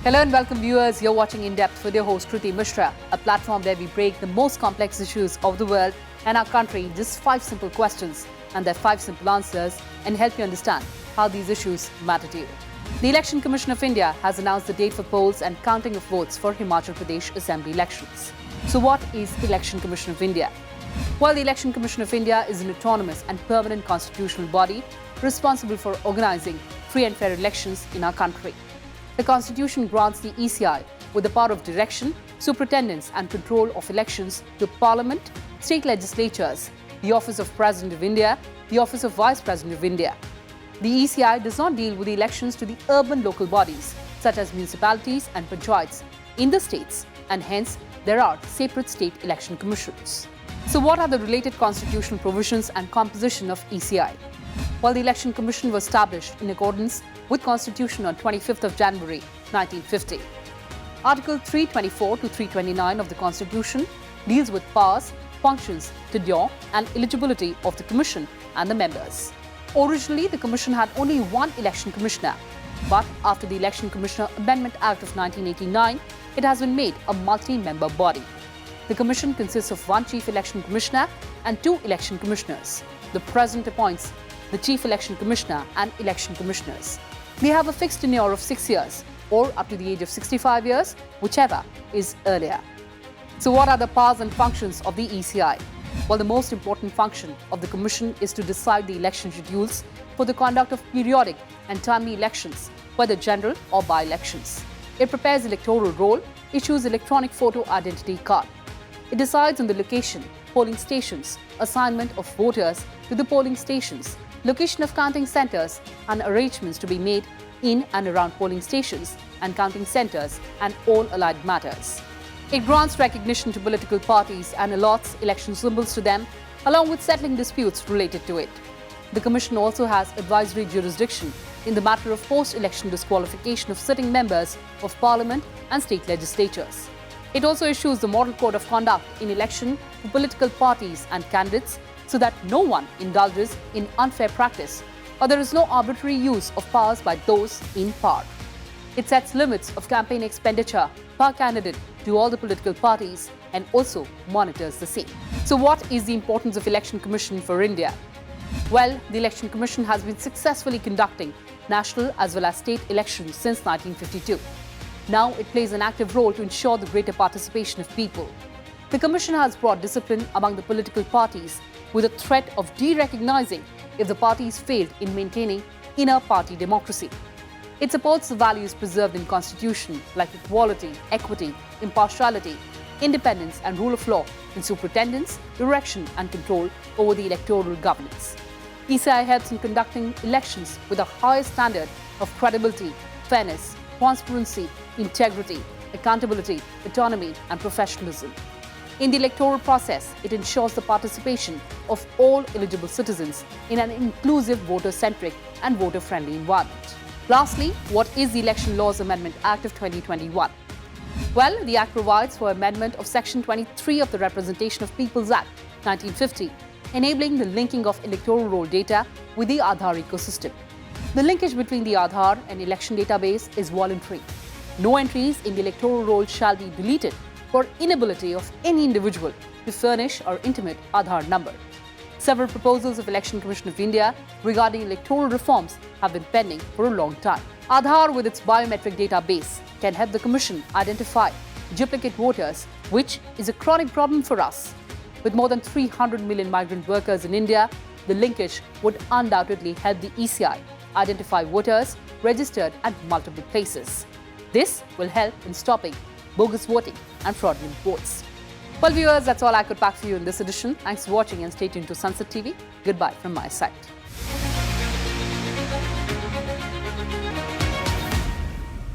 Hello and welcome viewers, you're watching In Depth with your host Kriti Mishra, a platform where we break the most complex issues of the world and our country in just 5 simple questions and their 5 simple answers and help you understand how these issues matter to you. The Election Commission of India has announced the date for polls and counting of votes for Himachal Pradesh Assembly elections. So what is Election Commission of India? Well, the Election Commission of India is an autonomous and permanent constitutional body responsible for organising free and fair elections in our country. The Constitution grants the ECI with the power of direction, superintendence and control of elections to Parliament, state legislatures, the Office of President of India, the Office of Vice President of India. The ECI does not deal with the elections to the urban local bodies such as municipalities and panchayats in the states, and hence there are separate state election commissions. So what are the related constitutional provisions and composition of ECI? Well, the Election Commission was established in accordance with Constitution on 25th of January 1950. Article 324 to 329 of the Constitution deals with powers, functions, tenure and eligibility of the Commission and the members. Originally, the Commission had only one election commissioner, but after the Election Commissioner Amendment Act of 1989, it has been made a multi-member body. The Commission consists of one Chief Election Commissioner and 2 election commissioners. The President appoints the Chief Election Commissioner and election commissioners. They have a fixed tenure of 6 years or up to the age of 65 years, whichever is earlier. So what are the powers and functions of the ECI? Well, the most important function of the Commission is to decide the election schedules for the conduct of periodic and timely elections, whether general or by-elections. It prepares electoral roll, issues electronic photo identity card. It decides on the location, polling stations, assignment of voters to the polling stations, location of counting centres and arrangements to be made in and around polling stations and counting centres and all allied matters. It grants recognition to political parties and allots election symbols to them, along with settling disputes related to it. The Commission also has advisory jurisdiction in the matter of post-election disqualification of sitting members of Parliament and state legislatures. It also issues the Model Code of Conduct in election for political parties and candidates so that no one indulges in unfair practice or there is no arbitrary use of powers by those in power. It sets limits of campaign expenditure per candidate to all the political parties and also monitors the same. So what is the importance of Election Commission for India? Well, the Election Commission has been successfully conducting national as well as state elections since 1952. Now it plays an active role to ensure the greater participation of people. The Commission has brought discipline among the political parties with a threat of de-recognizing if the parties failed in maintaining inner party democracy. It supports the values preserved in Constitution like equality, equity, impartiality, independence and rule of law in superintendence, direction and control over the electoral governance. ECI helps in conducting elections with a higher standard of credibility, fairness, transparency, integrity, accountability, autonomy and professionalism. In the electoral process, it ensures the participation of all eligible citizens in an inclusive, voter-centric and voter-friendly environment. Lastly, what is the Election Laws Amendment Act of 2021? Well, the Act provides for amendment of Section 23 of the Representation of People's Act 1950, enabling the linking of electoral roll data with the Aadhaar ecosystem. The linkage between the Aadhaar and election database is voluntary. No entries in the electoral roll shall be deleted for inability of any individual to furnish or intimate Aadhaar number. Several proposals of Election Commission of India regarding electoral reforms have been pending for a long time. Aadhaar, with its biometric database, can help the Commission identify duplicate voters, which is a chronic problem for us. With more than 300 million migrant workers in India, the linkage would undoubtedly help the ECI identify voters registered at multiple places. This will help in stopping bogus voting and fraudulent votes. Well, viewers, that's all I could pack for you in this edition. Thanks for watching and stay tuned to Sansad TV. Goodbye from my side.